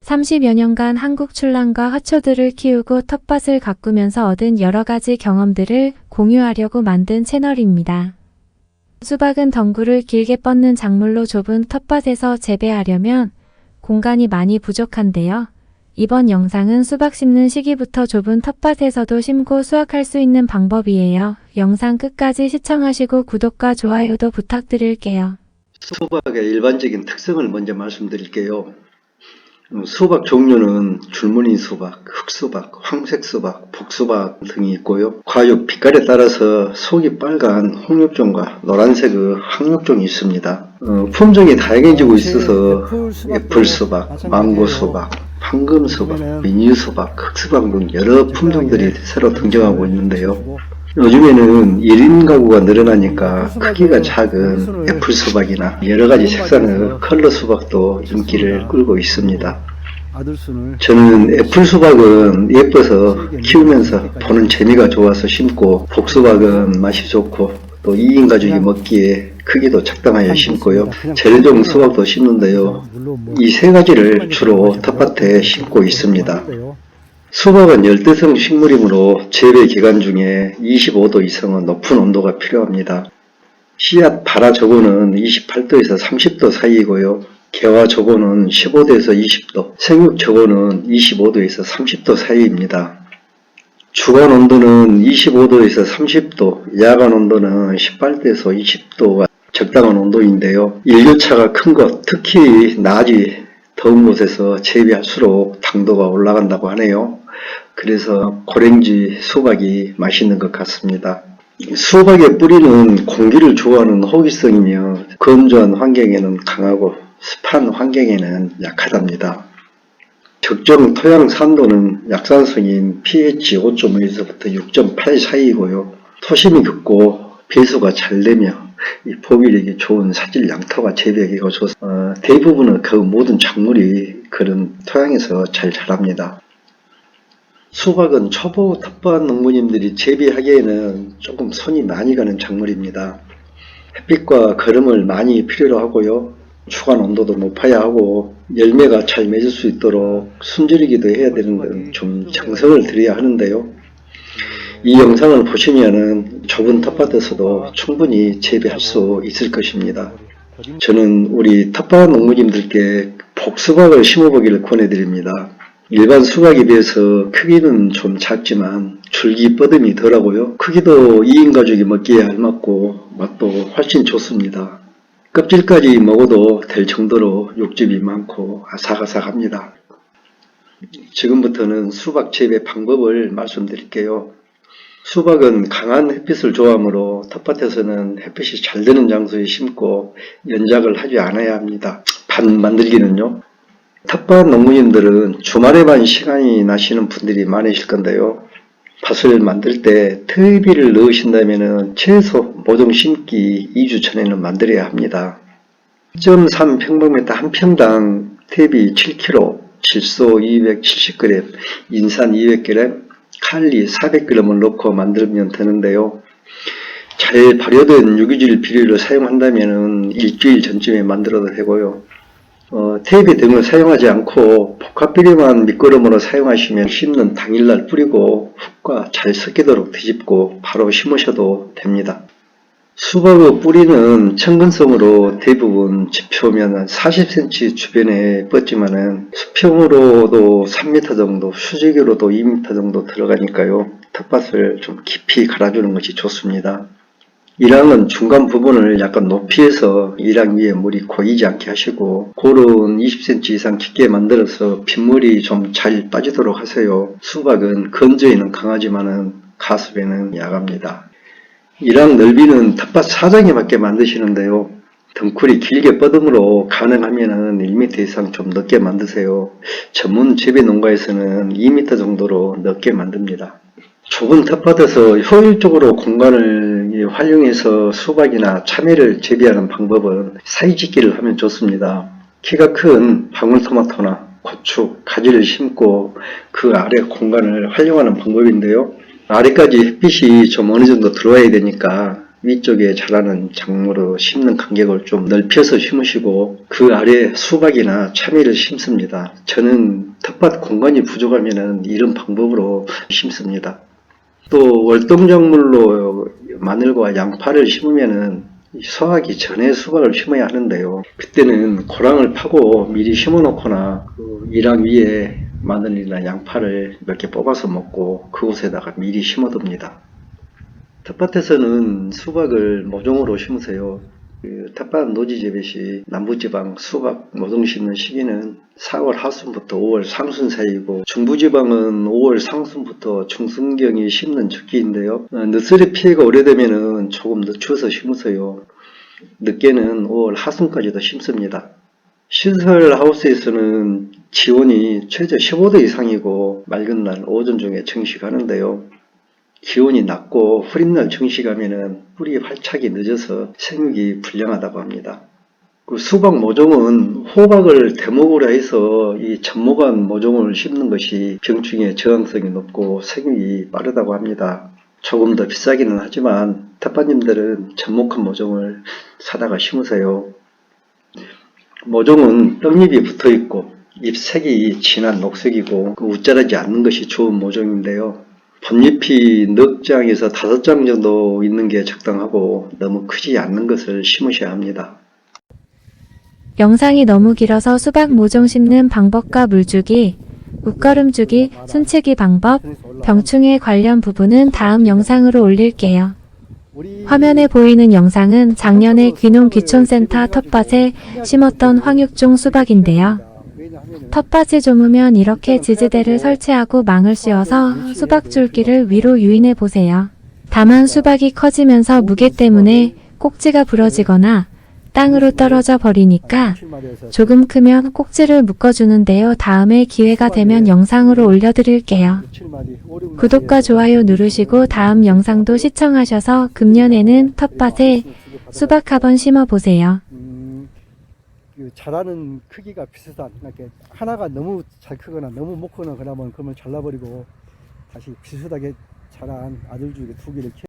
30여 년간 한국 출란과 화초들을 키우고 텃밭을 가꾸면서 얻은 여러가지 경험들을 공유하려고 만든 채널입니다. 수박은 덩굴을 길게 뻗는 작물로 좁은 텃밭에서 재배하려면 공간이 많이 부족한데요. 이번 영상은 수박 심는 시기부터 좁은 텃밭에서도 심고 수확할 수 있는 방법이에요. 영상 끝까지 시청하시고 구독과 좋아요도 부탁드릴게요. 수박의 일반적인 특성을 먼저 말씀드릴게요. 수박 종류는 줄무늬 수박, 흑수박, 황색수박, 북수박 등이 있고요. 과육 빛깔에 따라서 속이 빨간 홍육종과 노란색의 황육종이 있습니다. 품종이 다양해지고 있어서 애플수박, 망고수박, 황금수박, 미니수박, 흑수박 등 여러 품종들이 새로 등장하고 있는데요. 요즘에는 1인 가구가 늘어나니까 크기가 작은 애플수박이나 여러가지 색상의 컬러 수박도 인기를 끌고 있습니다. 저는 애플수박은 예뻐서 키우면서 보는 재미가 좋아서 심고, 복수박은 맛이 좋고 또 2인 가족이 먹기에 크기도 적당하여 심고요. 재래종 수박도 심는데요. 이 세 가지를 주로 텃밭에 심고 있습니다. 수박은 열대성 식물이므로 재배 기간 중에 25도 이상은 높은 온도가 필요합니다. 씨앗 발화 조고는 28도에서 30도 사이이고요. 개화 조고는 15도에서 20도, 생육 조고는 25도에서 30도 사이입니다. 주간 온도는 25도에서 30도, 야간 온도는 18도에서 20도가 적당한 온도인데요. 일교차가 큰 곳, 특히 낮이 더운 곳에서 재배할수록 당도가 올라간다고 하네요. 그래서 고랭지 수박이 맛있는 것 같습니다. 수박의 뿌리는 공기를 좋아하는 호기성이며 건조한 환경에는 강하고 습한 환경에는 약하답니다. 적정 토양 산도는 약산성인 pH 5.5에서부터 6.8 사이이고요. 토심이 깊고 배수가 잘 되며 보기력이 좋은 사질 양토가 재배하기가 좋습니다. 대부분의 그 모든 작물이 그런 토양에서 잘 자랍니다. 수박은 초보 텃밭 농부님들이 재배하기에는 조금 손이 많이 가는 작물입니다. 햇빛과 거름을 많이 필요로 하고요. 주간 온도도 높아야 하고 열매가 잘 맺을 수 있도록 숨지르기도 해야 되는 등 좀 정성을 들여야 하는데요. 이 영상을 보시면은 좁은 텃밭에서도 충분히 재배할 수 있을 것입니다. 저는 우리 텃밭 농부님들께 복수박을 심어보기를 권해드립니다. 일반 수박에 비해서 크기는 좀 작지만 줄기 뻗음이 덜하고요. 크기도 2인 가족이 먹기에 알맞고 맛도 훨씬 좋습니다. 껍질까지 먹어도 될 정도로 육즙이 많고 아삭아삭합니다. 지금부터는 수박 재배 방법을 말씀드릴게요. 수박은 강한 햇빛을 좋아하므로 텃밭에서는 햇빛이 잘 드는 장소에 심고 연작을 하지 않아야 합니다. 밭 만들기는요. 텃밭 농부님들은 주말에만 시간이 나시는 분들이 많으실 건데요. 밭을 만들 때 트이비를 넣으신다면 최소 모종 심기 2주 전에는 만들어야 합니다. 1.3 평방미터 한 평당 퇴비 7kg, 질소 270g, 인산 200g, 칼리 400g을 넣고 만들면 되는데요. 잘 발효된 유기질 비료를 사용한다면 일주일 전쯤에 만들어도 되고요. 퇴비 등을 사용하지 않고 복합비료만 밑거름으로 사용하시면 심는 당일날 뿌리고 흙과 잘 섞이도록 뒤집고 바로 심으셔도 됩니다. 수박의 뿌리는 천근성으로 대부분 지표면 40cm 주변에 뻗지만은 수평으로도 3m 정도, 수직으로도 2m 정도 들어가니까요. 텃밭을 좀 깊이 갈아주는 것이 좋습니다. 일항은 중간 부분을 약간 높이해서 일항 위에 물이 고이지 않게 하시고 골은 20cm 이상 깊게 만들어서 빗물이 좀 잘 빠지도록 하세요. 수박은 건조에는 강하지만은 가습에는 약합니다. 일항 넓이는 텃밭 사정에 맞게 만드시는데요. 덩쿨이 길게 뻗음으로 가능하면은 1m 이상 좀 넓게 만드세요. 전문 재배 농가에서는 2m 정도로 넓게 만듭니다. 좁은 텃밭에서 효율적으로 공간을 활용해서 수박이나 참외를 재배하는 방법은 사이짓기를 하면 좋습니다. 키가 큰 방울토마토나 고추, 가지를 심고 그 아래 공간을 활용하는 방법인데요. 아래까지 햇빛이 좀 어느 정도 들어와야 되니까 위쪽에 자라는 작물로 심는 간격을 좀 넓혀서 심으시고 그 아래 수박이나 참외를 심습니다. 저는 텃밭 공간이 부족하면 이런 방법으로 심습니다. 또 월동작물로 마늘과 양파를 심으면은 수확하기 전에 수박을 심어야 하는데요. 그때는 고랑을 파고 미리 심어 놓거나 그 이랑 위에 마늘이나 양파를 몇 개 뽑아서 먹고 그곳에다가 미리 심어둡니다. 텃밭에서는 수박을 모종으로 심으세요. 텃밭 노지 재배 남부지방 수박 모종 심는 시기는 4월 하순부터 5월 상순 사이이고 중부지방은 5월 상순부터 중순경이 심는 적기인데요. 늦설이 피해가 오래되면 조금 늦춰서 심으세요. 늦게는 5월 하순까지도 심습니다. 시설 하우스에서는 지온이 최저 15도 이상이고 맑은 날 오전 중에 정식하는데요. 기온이 낮고 흐린 날 정식하면은 뿌리 활착이 늦어서 생육이 불량하다고 합니다. 그 수박 모종은 호박을 대목으로 해서 이 접목한 모종을 심는 것이 병충해 저항성이 높고 생육이 빠르다고 합니다. 조금 더 비싸기는 하지만 텃밭님들은 접목한 모종을 사다가 심으세요. 모종은 떡잎이 붙어있고 잎색이 진한 녹색이고 웃자라지 않는 것이 좋은 모종인데요. 봄잎이 4장에서 5장 정도 있는 게 적당하고 너무 크지 않는 것을 심으셔야 합니다. 영상이 너무 길어서 수박 모종 심는 방법과 물주기, 웃거름 주기, 순치기 방법, 병충해 관련 부분은 다음 영상으로 올릴게요. 화면에 보이는 영상은 작년에 귀농귀촌센터 텃밭에 심었던 황육종 수박인데요. 텃밭이 좁으면 이렇게 지지대를 설치하고 망을 씌워서 수박 줄기를 위로 유인해 보세요. 다만 수박이 커지면서 무게 때문에 꼭지가 부러지거나 땅으로 떨어져 버리니까 조금 크면 꼭지를 묶어주는데요. 다음에 기회가 되면 영상으로 올려드릴게요. 구독과 좋아요 누르시고 다음 영상도 시청하셔서 금년에는 텃밭에 수박 한번 심어보세요. 자라는 크기가 비슷한, 이렇게 하나가 너무 잘 크거나 너무 못 크거나 그러면 그러면 잘라버리고 다시 비슷하게 자란 아들줄기 2개를